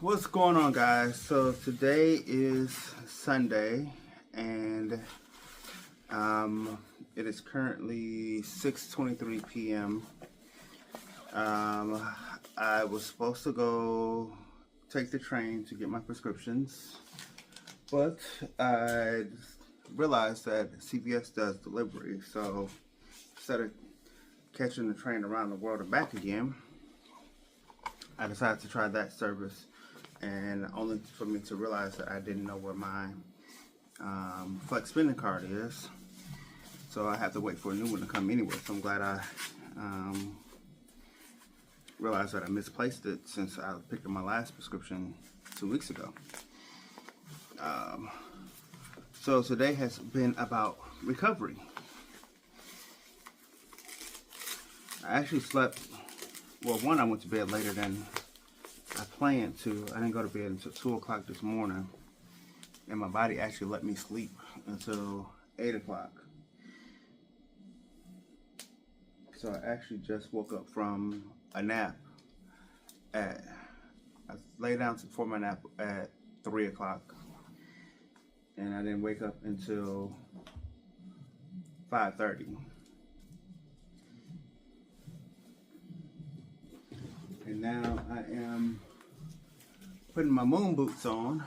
What's going on, guys? So today is Sunday, and it is currently 6:23 p.m. I was supposed to go take the train to get my prescriptions, but I realized that CVS does delivery, so instead of catching the train around the world and back again, I decided to try that service, and only for me to realize that I didn't know where my flex spending card is, so I have to wait for a new one to come anyway. So I'm glad I realized that I misplaced it since I picked up my last prescription 2 weeks ago. So today has been about recovery. I actually slept, well, one, I went to bed later than I planned to. I didn't go to bed until 2 o'clock this morning, and my body actually let me sleep until 8 o'clock. So I actually just woke up from a nap I lay down for my nap at 3 o'clock, and I didn't wake up until 5:30. And now I am putting my moon boots on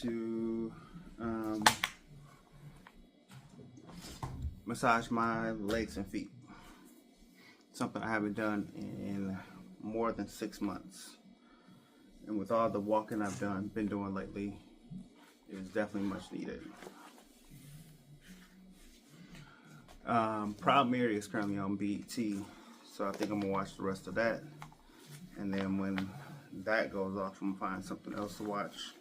to massage my legs and feet. Something I haven't done in more than 6 months. And with all the walking I've been doing lately, it is definitely much needed. Proud Mary is currently on BET, so I think I'm gonna watch the rest of that. And then when that goes off, I'm gonna find something else to watch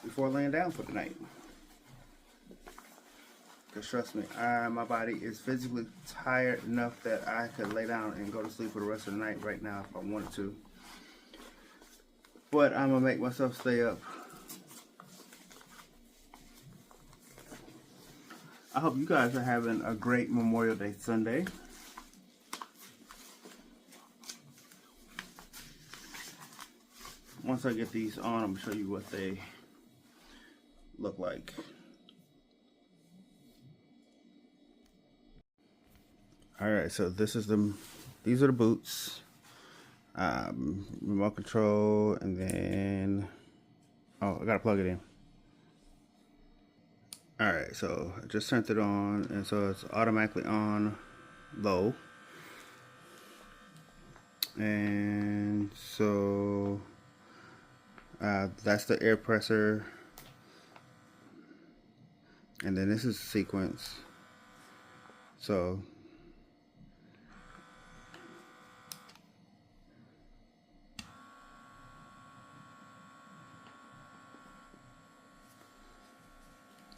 before laying down for the night. Because trust me, my body is physically tired enough that I could lay down and go to sleep for the rest of the night right now if I wanted to. But I'm gonna make myself stay up. I hope you guys are having a great Memorial Day Sunday. Once I get these on, I'm gonna show you what they look like. Alright, so these are the boots. Remote control, and then, oh, I gotta plug it in. Alright, so I just turned it on, and so it's automatically on low. And so that's the air pressure, and then this is the sequence. So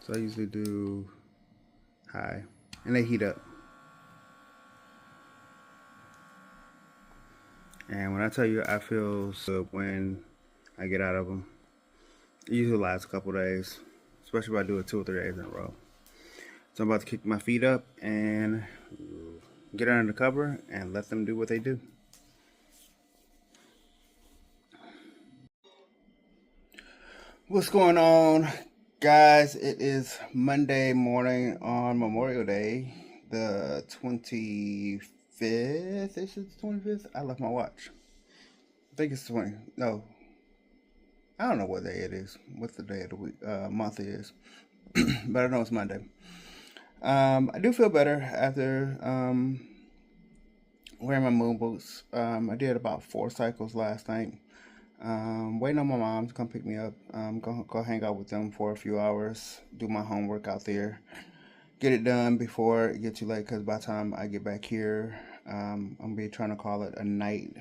I usually do high, and they heat up. And when I tell you I feel so when I get out of them, it usually lasts a couple days, especially if I do it 2 or 3 days in a row. So I'm about to kick my feet up and get under the cover and let them do what they do. What's going on, guys? It is Monday morning on Memorial Day, the 25th. Is it the 25th? I left my watch. I think it's 20. No, I don't know what day it is. What the day of the week, month it is. But I know it's Monday. I do feel better after wearing my moon boots. I did about 4 cycles last night. Waiting on my mom to come pick me up. Go hang out with them for a few hours, do my homework out there, get it done before it gets too late, because by the time I get back here, I'm gonna be trying to call it a night,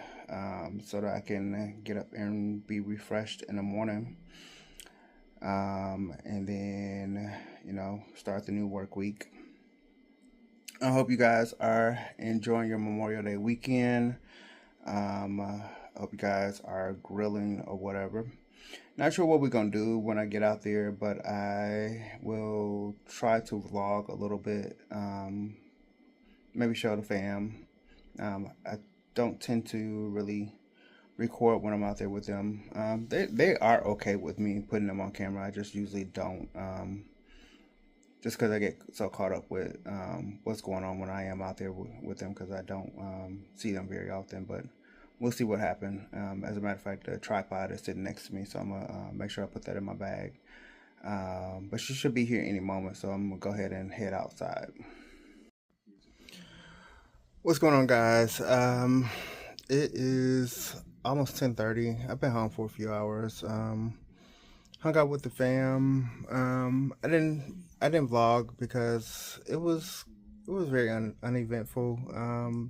so that I can get up and be refreshed in the morning, and then, you know, start the new work week. I hope you guys are enjoying your Memorial Day weekend. I hope you guys are grilling or whatever. Not sure what we're gonna do when I get out there, but I will try to vlog a little bit. Maybe show the fam I don't tend to really record when I'm out there with them. They are okay with me putting them on camera. I just usually don't. Just because I get so caught up with what's going on when I am out there with them, because I don't see them very often. But we'll see what happens. As a matter of fact, the tripod is sitting next to me, so I'm gonna make sure I put that in my bag. But she should be here any moment, so I'm gonna go ahead and head outside. What's going on, guys? It is almost 10:30. I've been home for a few hours. Hung out with the fam. I didn't vlog because it was very uneventful.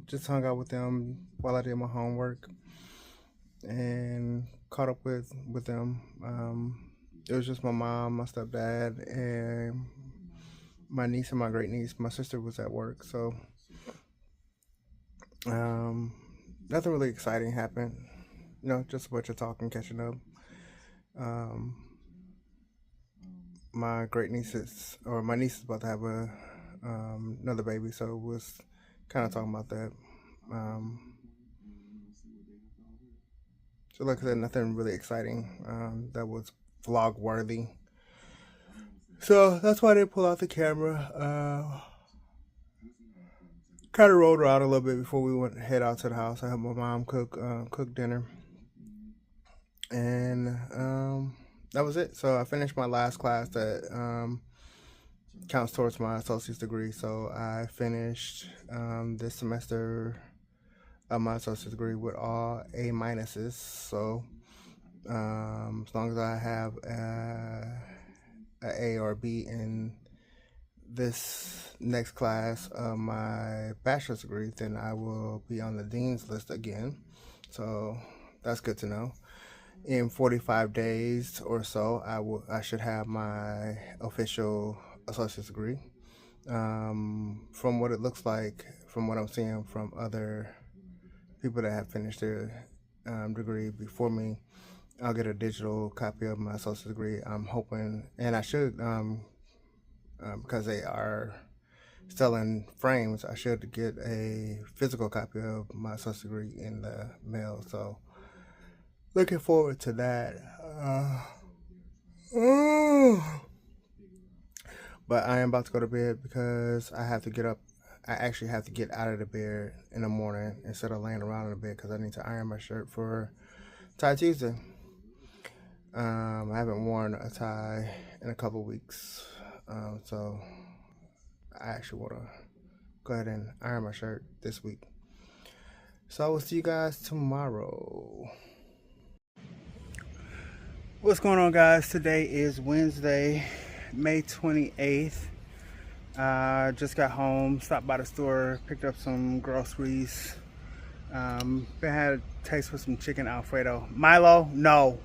Just hung out with them while I did my homework and caught up with them. It was just my mom, my stepdad, and my niece and my great niece. My sister was at work, so nothing really exciting happened. Just a bunch of talking, catching up. Um, my my niece is about to have another baby, so was kind of talking about that. So like I said, nothing really exciting that was vlog worthy. So that's why I didn't pull out the camera. Kind of rolled around a little bit before we went head out to the house. I had my mom cook dinner, and that was it. So I finished my last class that counts towards my associate's degree. So I finished this semester of my associate's degree with all A minuses. So as long as I have a or B in this next class of my bachelor's degree, then I will be on the dean's list again. So that's good to know. In 45 days or so, I should have my official associate's degree. From what it looks like, from what I'm seeing from other people that have finished their degree before me, I'll get a digital copy of my associate's degree. I'm hoping, and I should, because they are selling frames, I should get a physical copy of my associate's degree in the mail. So looking forward to that. But I am about to go to bed because I have to get up. I actually have to get out of the bed in the morning instead of laying around in the bed because I need to iron my shirt for Tie Tuesday. I haven't worn a tie in a couple weeks, so I actually want to go ahead and iron my shirt this week. So I will see you guys tomorrow. What's going on, guys? Today is Wednesday, May 28th. Just got home, stopped by the store, picked up some groceries. Been had a taste with some chicken alfredo. Milo, no,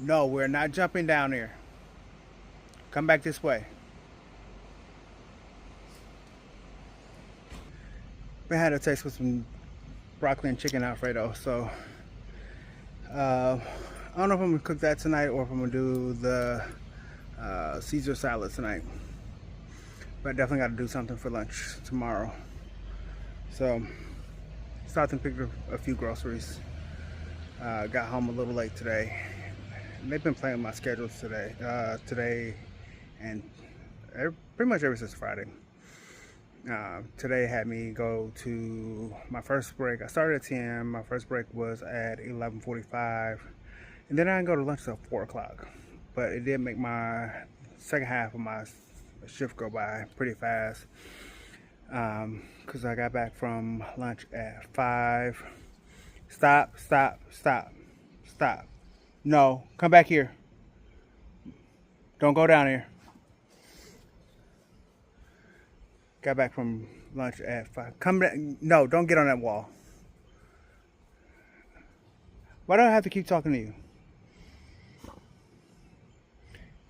we're not jumping down there. Come back this way. Been had a taste with some broccoli and chicken alfredo. So I don't know if I'm gonna cook that tonight or if I'm gonna do the Caesar salad tonight. But I definitely got to do something for lunch tomorrow. So stopped and picked up a few groceries. Got home a little late today. They've been playing my schedules today and pretty much ever since Friday. Today had me go to my first break. I started at 10. My first break was at 11:45, and then I didn't go to lunch till 4 o'clock. But it did make my second half of my shift go by pretty fast because I got back from lunch at 5. Stop. No, come back here. Don't go down here. Got back from lunch at 5. Come back. No, don't get on that wall. Why do I have to keep talking to you?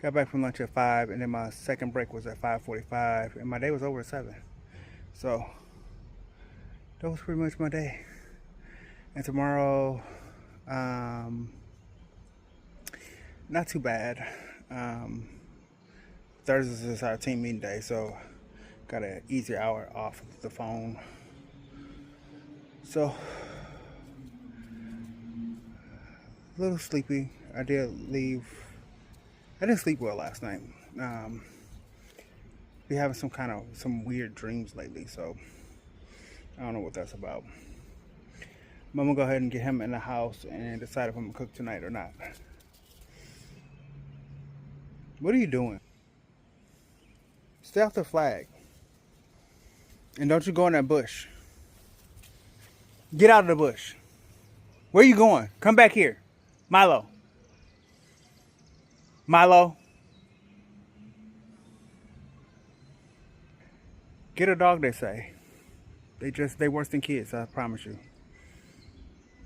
Got back from lunch at 5, and then my second break was at 5:45, and my day was over at 7. So that was pretty much my day. And tomorrow, not too bad. Thursday is our team meeting day, so Got an easier hour off the phone. So, a little sleepy. I didn't sleep well last night. Be having some weird dreams lately, so I don't know what that's about. I'm gonna go ahead and get him in the house and decide if I'm gonna cook tonight or not. What are you doing? Stay off the flag. And don't you go in that bush. Get out of the bush. Where are you going? Come back here. Milo. Milo. Get a dog, they say. They worse than kids, I promise you.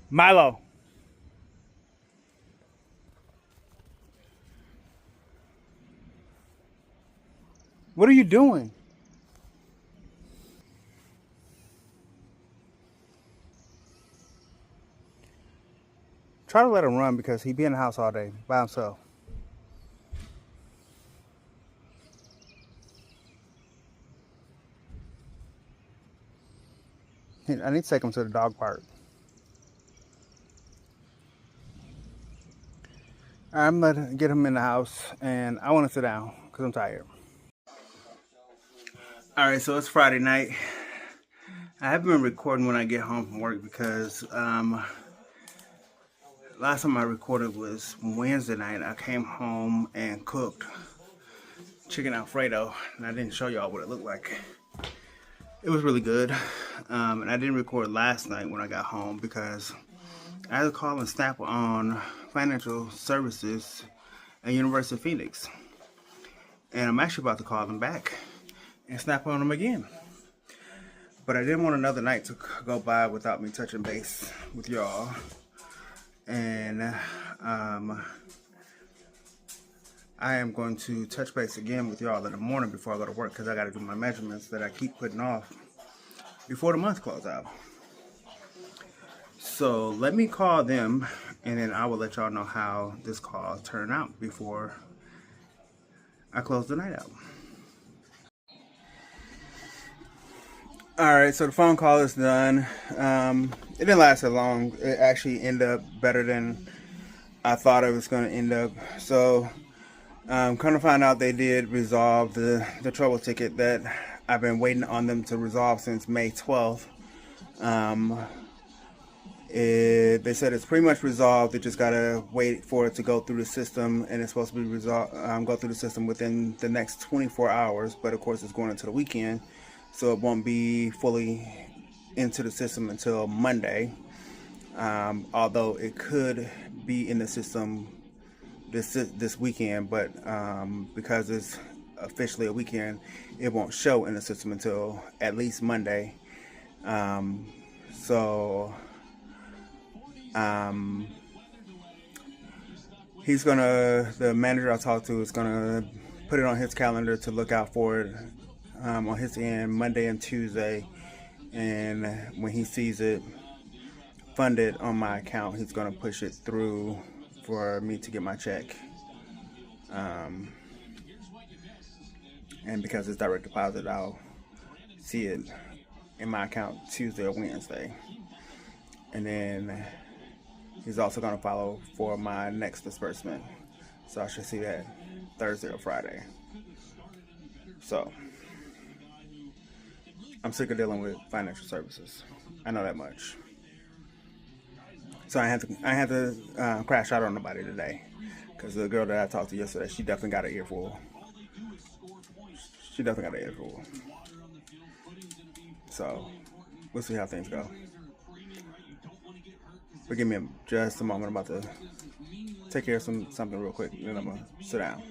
Milo. What are you doing? Try to let him run because he be in the house all day by himself. I need to take him to the dog park. I'm gonna get him in the house and I want to sit down because I'm tired. Alright, so it's Friday night. I haven't been recording when I get home from work because last time I recorded was Wednesday night. I came home and cooked chicken alfredo and I didn't show y'all what it looked like. It was really good. And I didn't record last night when I got home because I had to call and snap on financial services at University of Phoenix. And I'm actually about to call them back and snap on them again. But I didn't want another night to go by without me touching base with y'all. And I am going to touch base again with y'all in the morning before I go to work because I got to do my measurements that I keep putting off before the month closes out. So let me call them and then I will let y'all know how this call turned out before I close the night out. Alright, so the phone call is done. It didn't last that long. It actually ended up better than I thought it was going to end up. So come to find out they did resolve the trouble ticket that I've been waiting on them to resolve since May 12th. They said it's pretty much resolved. They just gotta wait for it to go through the system, and it's supposed to be resolved. Go through the system within the next 24 hours. But of course, it's going into the weekend, so it won't be fully into the system until Monday. Although it could be in the system this weekend, but because it's officially a weekend, it won't show in the system until at least Monday. The manager I talked to is gonna put it on his calendar to look out for it on his end Monday and Tuesday, and when he sees it funded on my account, he's gonna push it through for me to get my check. And because it's direct deposit, I'll see it in my account Tuesday or Wednesday. And then he's also going to follow for my next disbursement. So I should see that Thursday or Friday. So I'm sick of dealing with financial services. I know that much. So I had to crash out on nobody today. Because the girl that I talked to yesterday, she definitely got an earful. So we'll see how things go. But give me just a moment. I'm about to take care of something real quick, and then I'm gonna sit down.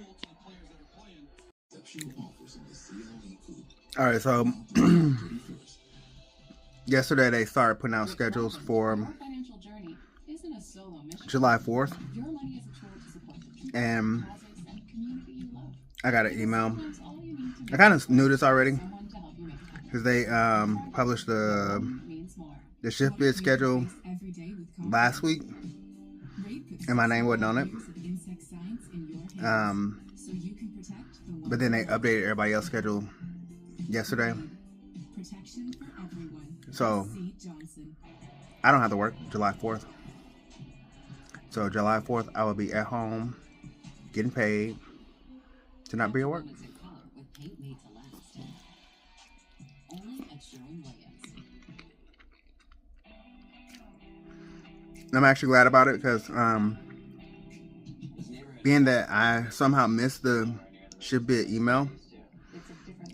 All right, so yesterday they started putting out schedules for July 4th, and I got an email. I kind of knew this already because they published the shift bid schedule last week, and my name wasn't on it. But then they updated everybody else's schedule yesterday. So I don't have to work July 4th. So July 4th, I will be at home getting paid to not be at work. I'm actually glad about it because being that I somehow missed the shift bid email,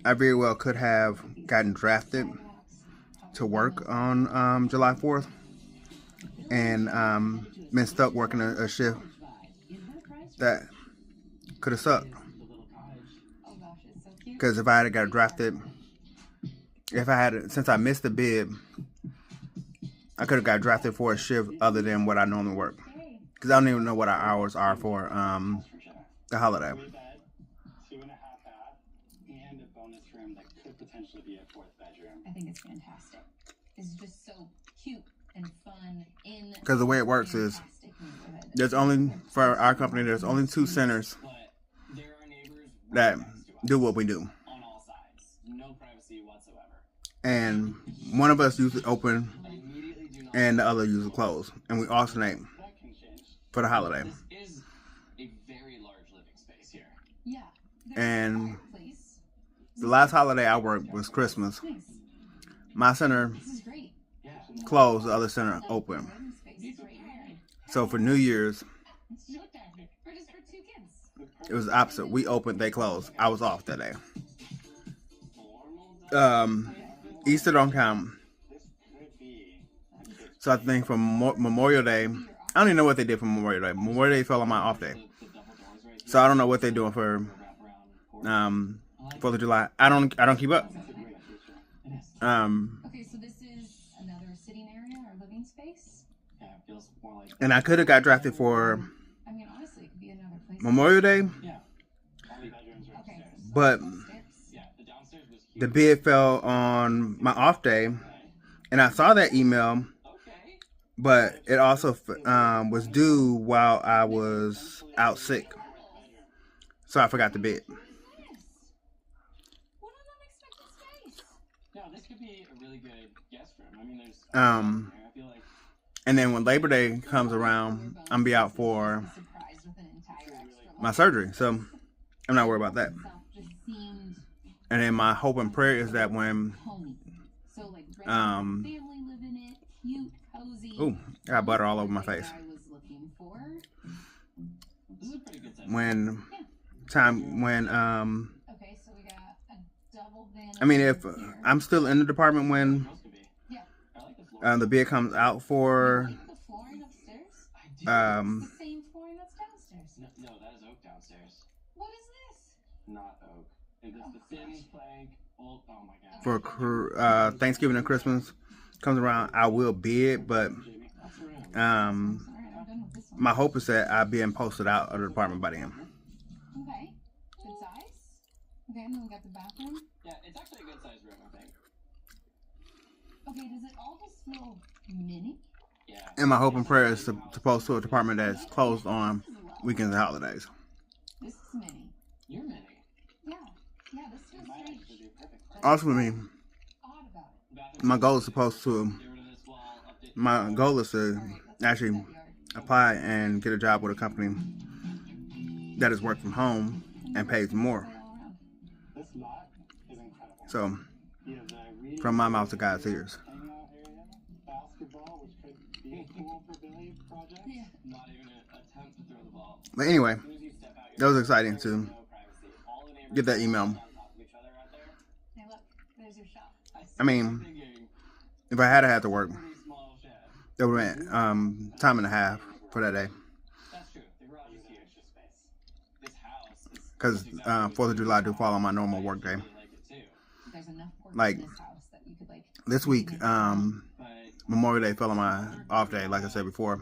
I very well could have gotten drafted to work on July 4th and been stuck working a shift that could have sucked. Because if I had got drafted, since I missed the bid, I could have got drafted for a shift other than what I normally work. Because I don't even know what our hours are for the holiday. 2.5 bath and a bonus room that could potentially be a 4th bedroom. I think it's fantastic. It's just so cute and fun. Because the way it works is, there's only, for our company, there's only 2 centers that do what we do. On all sides. No privacy whatsoever. And one of us usually open and the other usually close. And we alternate for the holiday. This is a very large living space here. Yeah. And the last holiday I worked was Christmas. My center closed, the other center open. So for New Year's, it was the opposite. We opened, they closed. I was off that day. Easter don't count. So I think from Memorial Day, I don't even know what they did for Memorial Day. Memorial Day fell on my off day. So I don't know what they're doing for 4th of July. I don't keep up. Okay, so this is another sitting area or living space? Yeah, it feels more like... And I could have got drafted for I mean, honestly, it could be another place. Memorial Day. Yeah. All the bedrooms are upstairs. But Yeah, the downstairs was huge. the bid fell on my off day. And I saw that email. But it also was due while I was out sick. So I forgot to bid. What an unexpected space. No, this could be a really good guest room. I mean, there's... I feel like... And then when Labor Day comes around, I'm be out for my surgery. So I'm not worried about that. And then my hope and prayer is that when ooh, I got butter all over my face. When I mean, if I'm still in the department when the bid comes out for the same flooring that's downstairs. No, that is oak downstairs. What is this? Not oak. It's the thin plank. Oh my god. For Thanksgiving and Christmas comes around, I will bid, but my hope is that I'll be posted out of the department by then. Okay. Good size. Okay, and then we got the bathroom. Yeah, it's actually a good sized room, I think. Okay, does it all just feel mini? Yeah. And my hope and prayer is to post to a department that's closed on weekends and holidays. This is mini. You're mini. Yeah. Yeah, this feels strange. Also, for me, Odd about it. my goal is to actually apply and get a job with a company that is work from home and pays more. This lot is incredible. So, from my mouth to God's ears. Basketball, which could be a cool for Billy project. Yeah. Not even an attempt to throw the ball. But anyway, As soon as you step out, that was exciting to no privacy. All the neighbors get that email. on top of each other out there. Hey, look. There's your shop. I mean, if I had to work, Pretty small shed. it would have been time and a half for that day. That's true. The garage is huge. This house is... Because 4th of July do fall on my normal work day. There's enough work Like, in this house that you could, like... This week, Memorial Day fell on my off day, like I said before.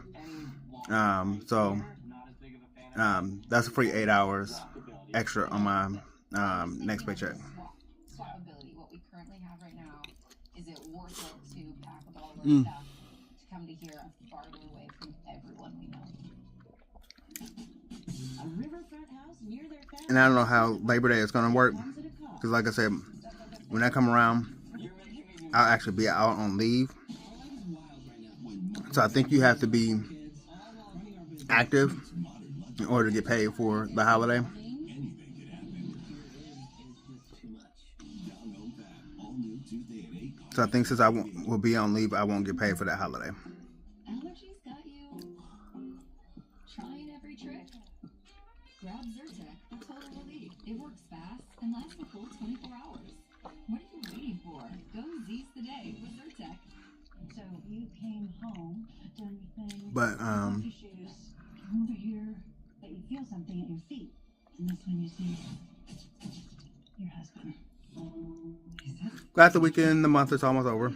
So that's a free 8 hours extra on my next paycheck. Swappability. What we currently have right now, is it worth it to pack with all of our stuff to come to here farther away from everyone we know? And I don't know how Labor Day is going to work. Because like I said, when I come around, I'll actually be out on leave. So I think you have to be active in order to get paid for the holiday. So I think since I will be on leave, I won't get paid for that holiday. Allergies got you trying every trick? Grab Zyrtec for total relief. It works fast and lasts the full 24 hours. What are you waiting for? Go seize the day with Zyrtec. So you came home, done your thing. But Your shoes. Come over here, but you feel something at your feet, and that's when you see your husband. glad the weekend, the month is almost over.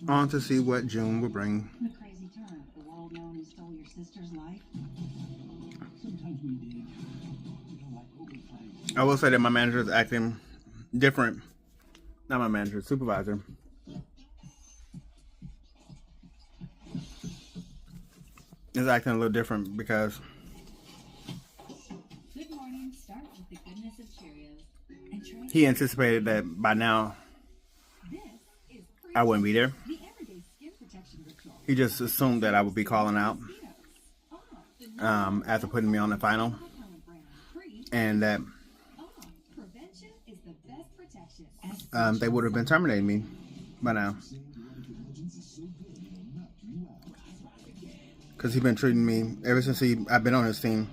On to see what June will bring. The crazy turn. The world known who stole your sister's life. Sometimes we did. We don't like what we find. I will say that my manager is acting different. Not my manager, supervisor. Is acting a little different because Good morning. Start with the goodness of Cheerios. And try he anticipated that by now this is I wouldn't be there. the everyday skin protection ritual. He just assumed that I would be calling out after putting me on the final, and that Prevention is the best protection. they would have been terminating me by now. Because he's been treating me, ever since I've been on his team,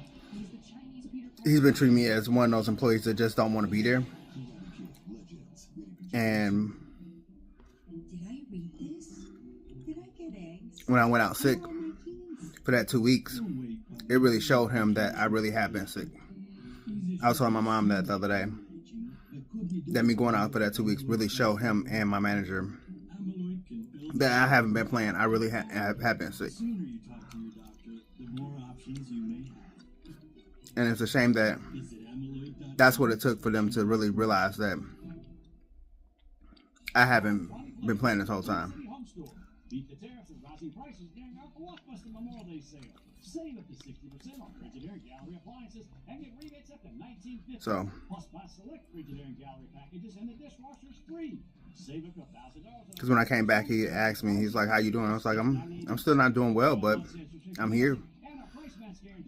he's been treating me as one of those employees that just don't want to be there. And Did I read this? Did I get eggs? when I went out sick for that 2 weeks, it really showed him that I really have been sick. I was telling my mom that the other day, that me going out for that 2 weeks really showed him and my manager that I haven't been playing. I really have been sick. And it's a shame that that's what it took for them to really realize that I haven't been playing this whole time. Beat the tariffs and rising prices during our Blockbuster Memorial Day sale. Save up to 60% on Frigidaire Gallery appliances and get rebates up to $19.50. So, Plus, buy select Frigidaire Gallery packages and the dishwasher is free. Save up to $1,000. because when I came back, he asked me, he's like, "How you doing?" I was like, "I'm still not doing well, but I'm here."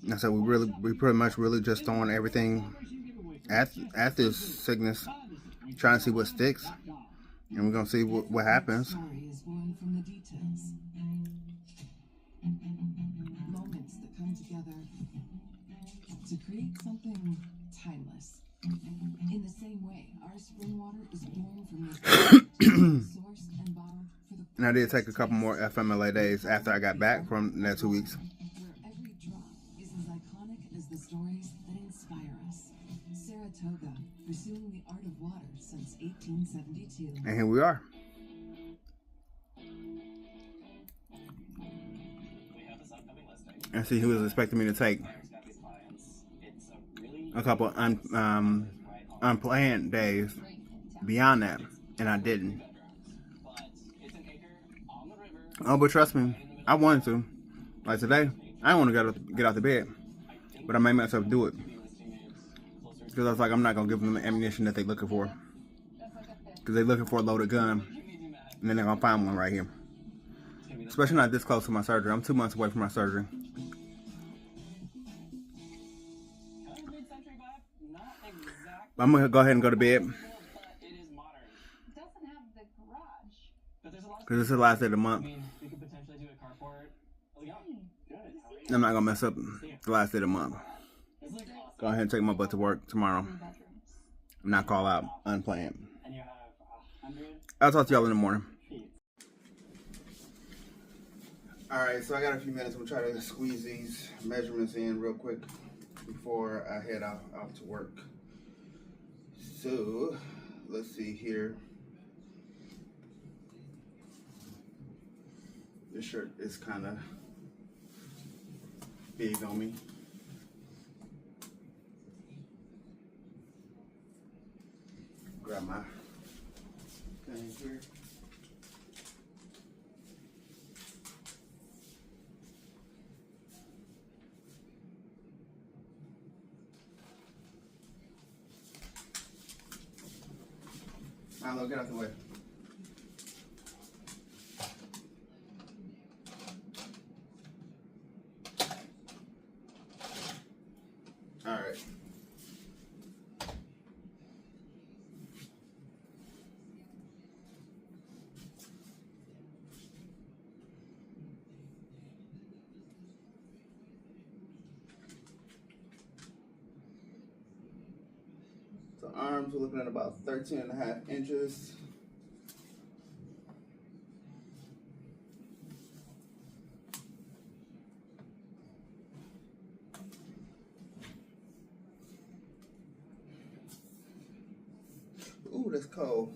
And I said, we pretty much really just throwing everything at this sickness, trying to see what sticks, and we're gonna see what happens. Story is born from the details. Moments that come together to create something timeless. In the same way, our spring water is born from the sourced and bottled for the And I did take a couple more FMLA days after I got back from that 2 weeks. where every drop is as iconic as the stories that inspire us. Saratoga, pursuing the art of water since 1872. And here we are. And see, he was expecting me to take a couple unplanned days beyond that, and I didn't. Oh, but trust me, I wanted to. Like today, I didn't want to get out the bed, but I made myself do it. Because I was like, I'm not going to give them the ammunition that they're looking for. Because they're looking for a loaded gun, and then they're going to find one right here. Especially not this close to my surgery. I'm 2 months away from my surgery. I'm going to go ahead and go to bed. Doesn't have the garage. Because this is the last day of the month. We could potentially do a carport. Good. I'm not going to mess up the last day of the month. Go ahead and take my butt to work tomorrow. I'm not call out unplanned. And you have 100 I'll talk to y'all in the morning. feet. Alright, so I got a few minutes. I'm going to try to squeeze these measurements in real quick before I head out to work. So, let's see here. This shirt is kind of big on me. Grab my thing here. Milo, get out the way. All right. So arms, we're looking at about 13.5 inches. Ooh, that's cold.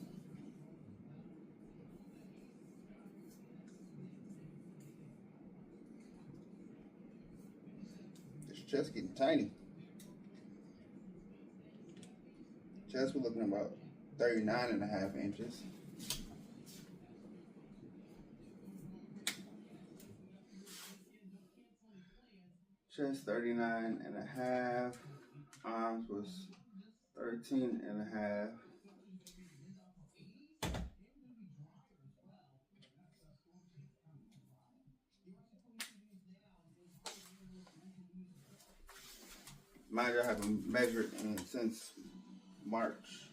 This chest getting tiny. Chest, we're looking at about 39.5 inches. Chest 39.5. Arms was 13.5. Mind you, I haven't measured since March.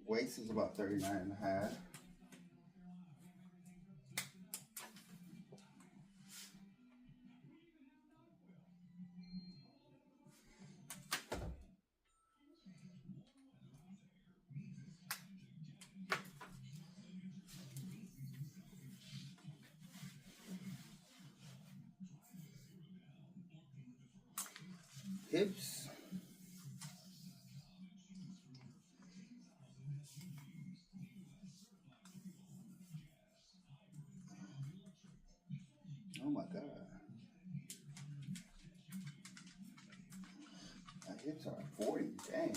Waist is about 39.5. Hips. Oh my God. My hips are 40. Dang.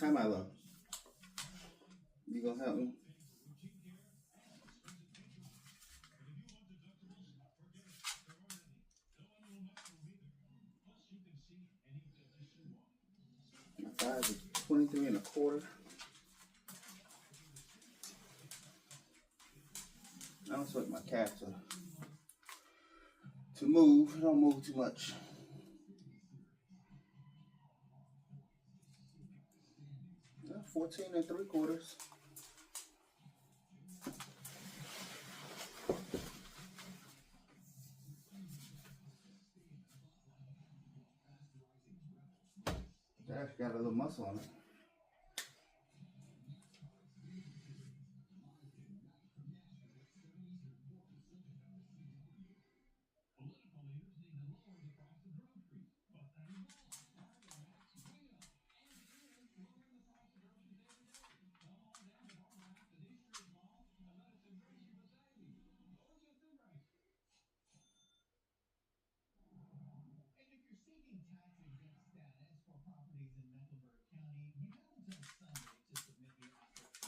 Hi, Milo. You gonna help me? My size is 23.25. I don't expect my calf to move. Don't move too much. Yeah, 14.75. That's got a little muscle on it.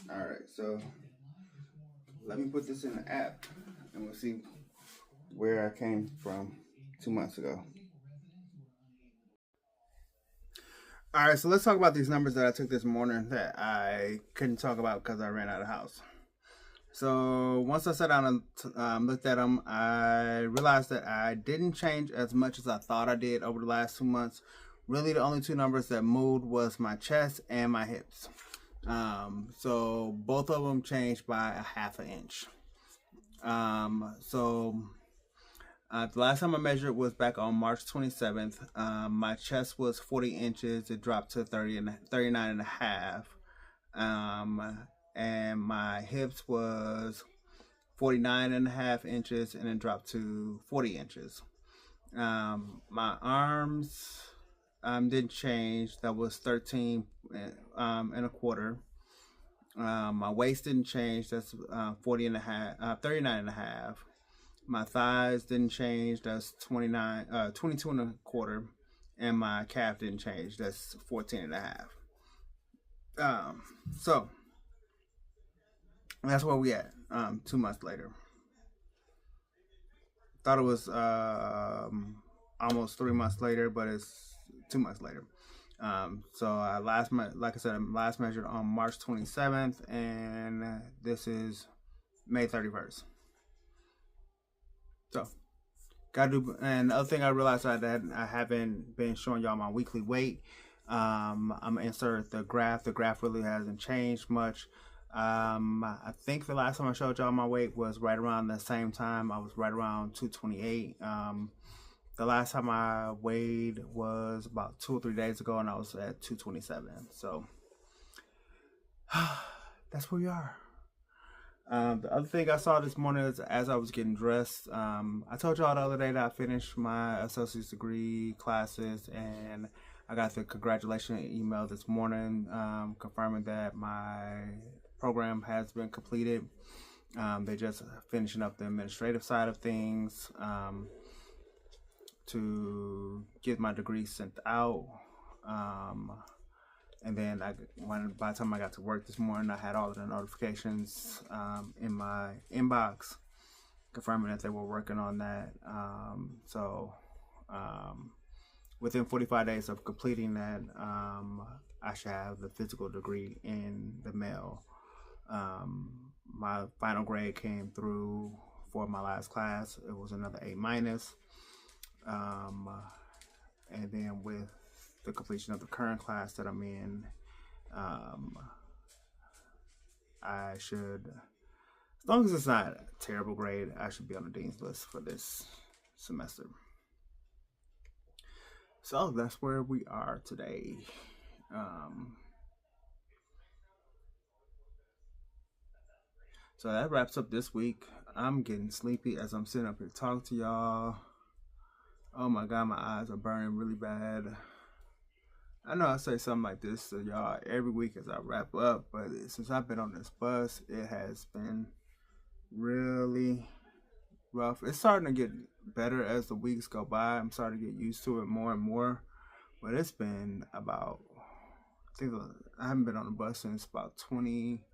All right, so let me put this in the app and we'll see where I came from 2 months ago. All right, so let's talk about these numbers that I took this morning that I couldn't talk about because I ran out of house. So once I sat down and looked at them, I realized that I didn't change as much as I thought I did over the last 2 months. Really, the only two numbers that moved was my chest and my hips. So both of them changed by a half an inch. The last time I measured was back on March 27th. My chest was 40 inches. It dropped to 39 and a half. And my hips was 49 and a half inches, and it dropped to 40 inches. My arms didn't change. That was 13 and a quarter. My waist didn't change. That's 40 and a half, 39 and a half. My thighs didn't change. That's 22 and a quarter. And my calf didn't change. That's 14 and a half. So that's where we at 2 months later. Thought it was almost 3 months later, but it's 2 months later. So I last measured on March 27th, and this is May 31st. So gotta do. And the other thing I realized that I haven't been showing y'all my weekly weight. I'm gonna insert the graph. The graph really hasn't changed much. I think the last time I showed y'all my weight was right around the same time. I was right around 228. The last time I weighed was about 2 or 3 days ago, and I was at 227. So that's where we are. The other thing I saw this morning is as I was getting dressed, I told y'all the other day that I finished my associate's degree classes, and I got the congratulations email this morning confirming that my program has been completed. They're just finishing up the administrative side of things to get my degree sent out. And then by the time I got to work this morning, I had all of the notifications in my inbox confirming that they were working on that. Within 45 days of completing that, I should have the physical degree in the mail. My final grade came through for my last class. It was another A-. And then with the completion of the current class that I'm in, I should, as long as it's not a terrible grade, I should be on the dean's list for this semester. So that's where we are today. So that wraps up this week. I'm getting sleepy as I'm sitting up here talking to y'all. Oh my God, my eyes are burning really bad. I know I say something like this to y'all every week as I wrap up, but since I've been on this bus, it has been really rough. It's starting to get better as the weeks go by. I'm starting to get used to it more and more, but it's been about, I think I haven't been on the bus since about 20,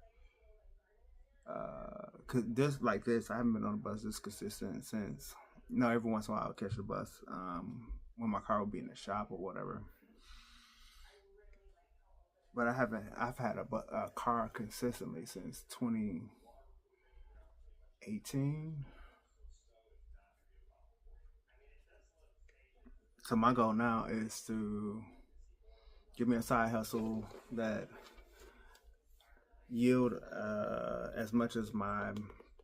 cause this, I haven't been on the bus this consistent since, every once in a while I'll catch the bus, when my car will be in the shop or whatever. But I've had a car consistently since 2018. So my goal now is to give me a side hustle that yield as much as my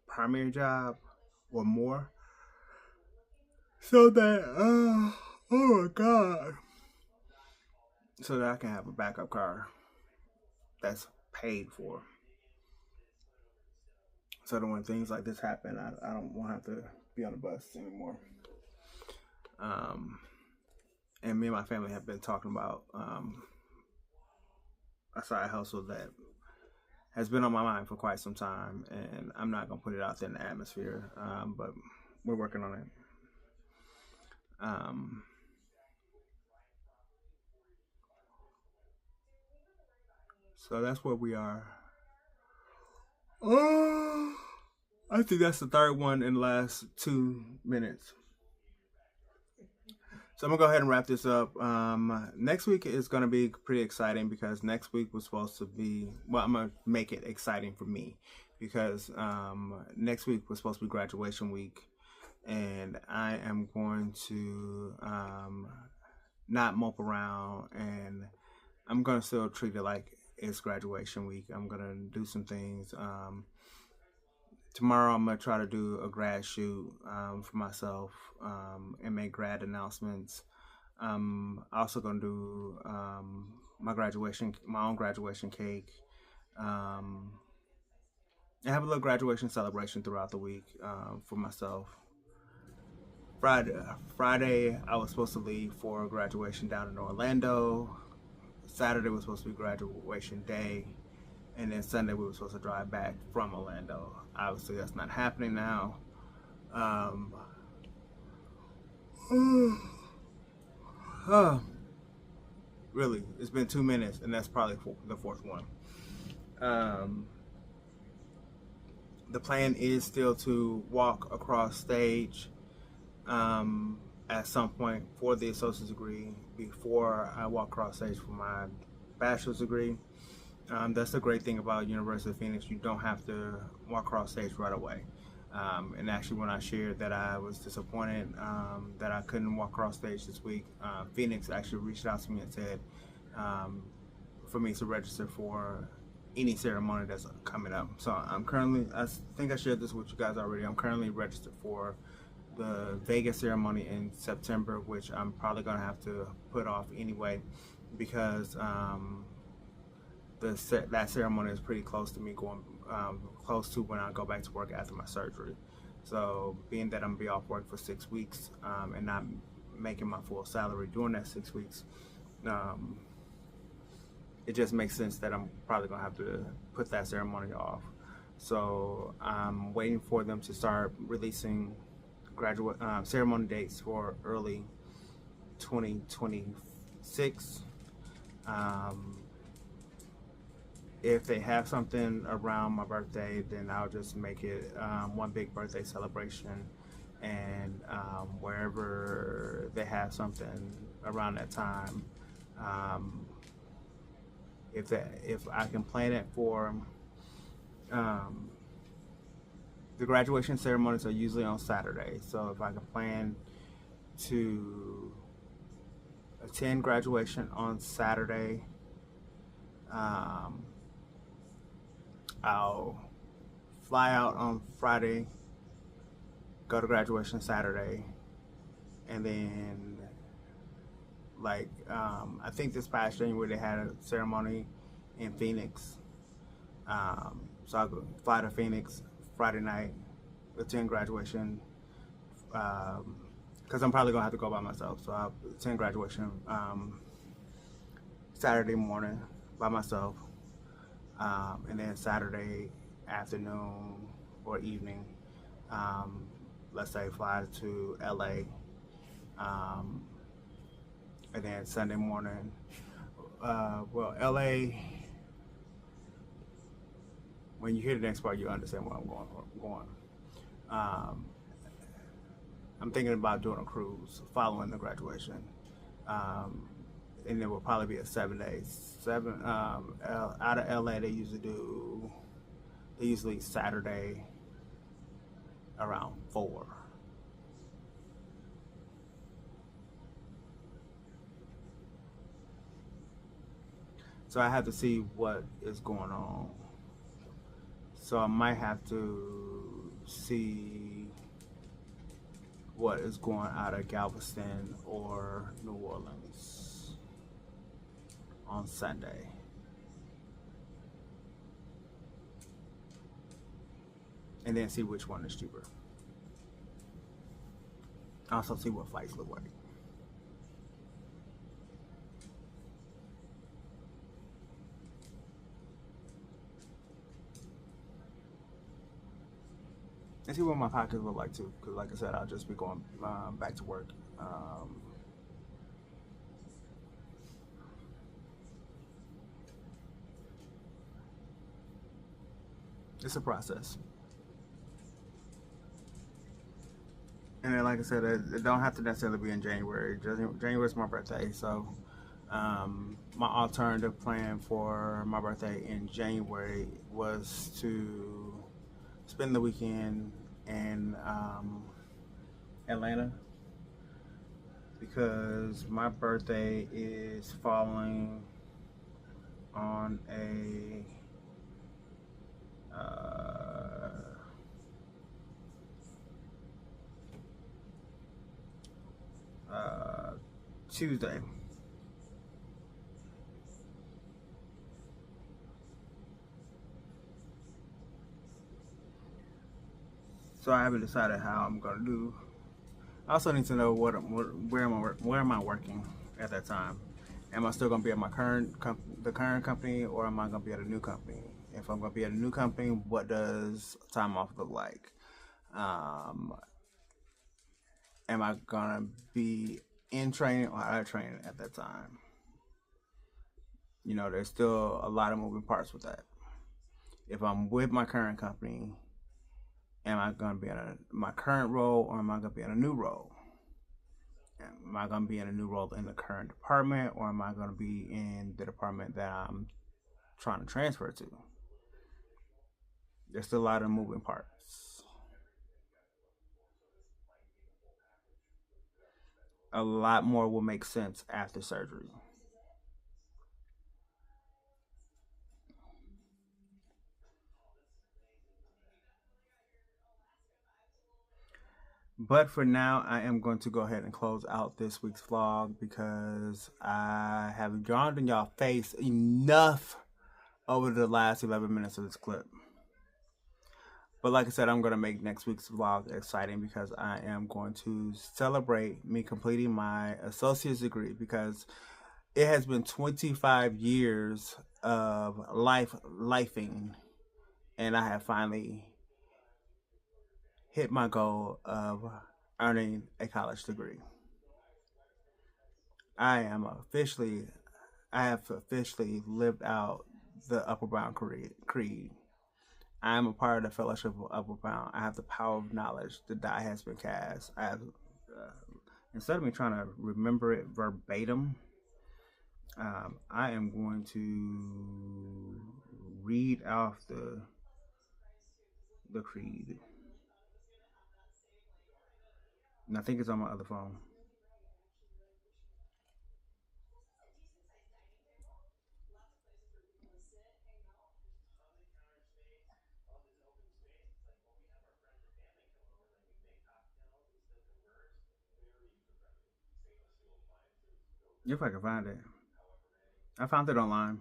primary job or more, so that oh my God, so that I can have a backup car that's paid for, so that when things like this happen, I don't want to have to be on the bus anymore. And me and my family have been talking about a side hustle that has been on my mind for quite some time, and I'm not gonna put it out there in the atmosphere, but we're working on it. So that's where we are. I think that's the third one in the last 2 minutes. So I'm gonna go ahead and wrap this up. Next week is gonna be pretty exciting because next week was supposed to be, well, I'm gonna make it exciting for me. because next week was supposed to be graduation week, and I am going to not mope around, and I'm going to still treat it like it's graduation week. I'm going to do some things. Tomorrow I'm going to try to do a grad shoot for myself and make grad announcements. I'm also going to do my own graduation cake. I have a little graduation celebration throughout the week for myself. Friday, I was supposed to leave for graduation down in Orlando. Saturday was supposed to be graduation day, and then Sunday we were supposed to drive back from Orlando. Obviously, that's not happening now. Really, it's been 2 minutes, and that's probably the fourth one. The plan is still to walk across stage at some point for the associate's degree before I walk across stage for my bachelor's degree. That's the great thing about University of Phoenix. You don't have to walk across stage right away. And actually, when I shared that I was disappointed that I couldn't walk across stage this week, Phoenix actually reached out to me and said for me to register for any ceremony that's coming up. So I'm currently, I think I shared this with you guys already, I'm currently registered for the Vegas ceremony in September, which I'm probably going to have to put off anyway because that ceremony is pretty close to me going close to when I go back to work after my surgery. So being that I'm going to be off work for 6 weeks and not making my full salary during that 6 weeks, it just makes sense that I'm probably going to have to put that ceremony off. So I'm waiting for them to start releasing graduate ceremony dates for early 2026. If they have something around my birthday, then I'll just make it one big birthday celebration, and wherever they have something around that time, if I can plan it for the graduation ceremonies are usually on Saturday, so if I can plan to attend graduation on Saturday, I'll fly out on Friday, go to graduation Saturday, and then I think this past January they had a ceremony in Phoenix, so I'll fly to Phoenix Friday night, attend graduation, because I'm probably gonna have to go by myself, so I'll attend graduation Saturday morning by myself, and then Saturday afternoon or evening, let's say fly to LA, and then Sunday morning, LA, when you hear the next part, you understand where I'm going. I'm thinking about doing a cruise following the graduation, and it will probably be a 7 days. Out of LA, they usually Saturday around 4. So I have to see what is going on. So I might have to see what is going out of Galveston or New Orleans on Sunday. And then see which one is cheaper. Also see what flights look like. And see what my pockets look like too, because like I said, I'll just be going back to work. It's a process. And then, like I said, it don't have to necessarily be in January. January is my birthday, so my alternative plan for my birthday in January was to spend the weekend in Atlanta because my birthday is falling on a Tuesday. So I haven't decided how I'm gonna do. I also need to know where am I working at that time. Am I still gonna be at my current company, or am I gonna be at a new company? If I'm gonna be at a new company, what does time off look like? Am I gonna be in training or out of training at that time? You know, there's still a lot of moving parts with that. If I'm with my current company, am I gonna be in my current role, or am I gonna be in a new role? Am I going to be in a new role in the current department, or am I going to be in the department that I'm trying to transfer to? There's still a lot of moving parts. A lot more will make sense after surgery. But for now, I am going to go ahead and close out this week's vlog because I have drawn in y'all face enough over the last 11 minutes of this clip. But like I said, I'm going to make next week's vlog exciting because I am going to celebrate me completing my associate's degree, because it has been 25 years of lifing, and I have finally hit my goal of earning a college degree. I have officially lived out the Upper Bound Creed. I am a part of the Fellowship of Upper Bound. I have the power of knowledge. The die has been cast. I have, instead of me trying to remember it verbatim, I am going to read off the creed. And I think it's on my other phone. If I can find it. I found it online.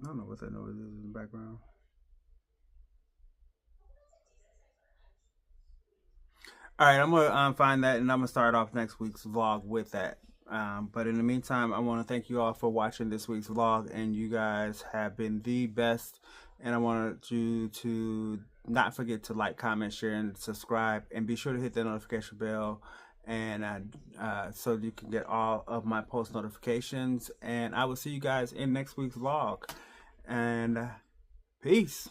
I don't know what that noise is in the background. All right, I'm gonna find that, and I'm gonna start off next week's vlog with that. But in the meantime, I want to thank you all for watching this week's vlog, and you guys have been the best. And I want you to not forget to like, comment, share, and subscribe, and be sure to hit the notification bell, and so you can get all of my post notifications. And I will see you guys in next week's vlog. And peace.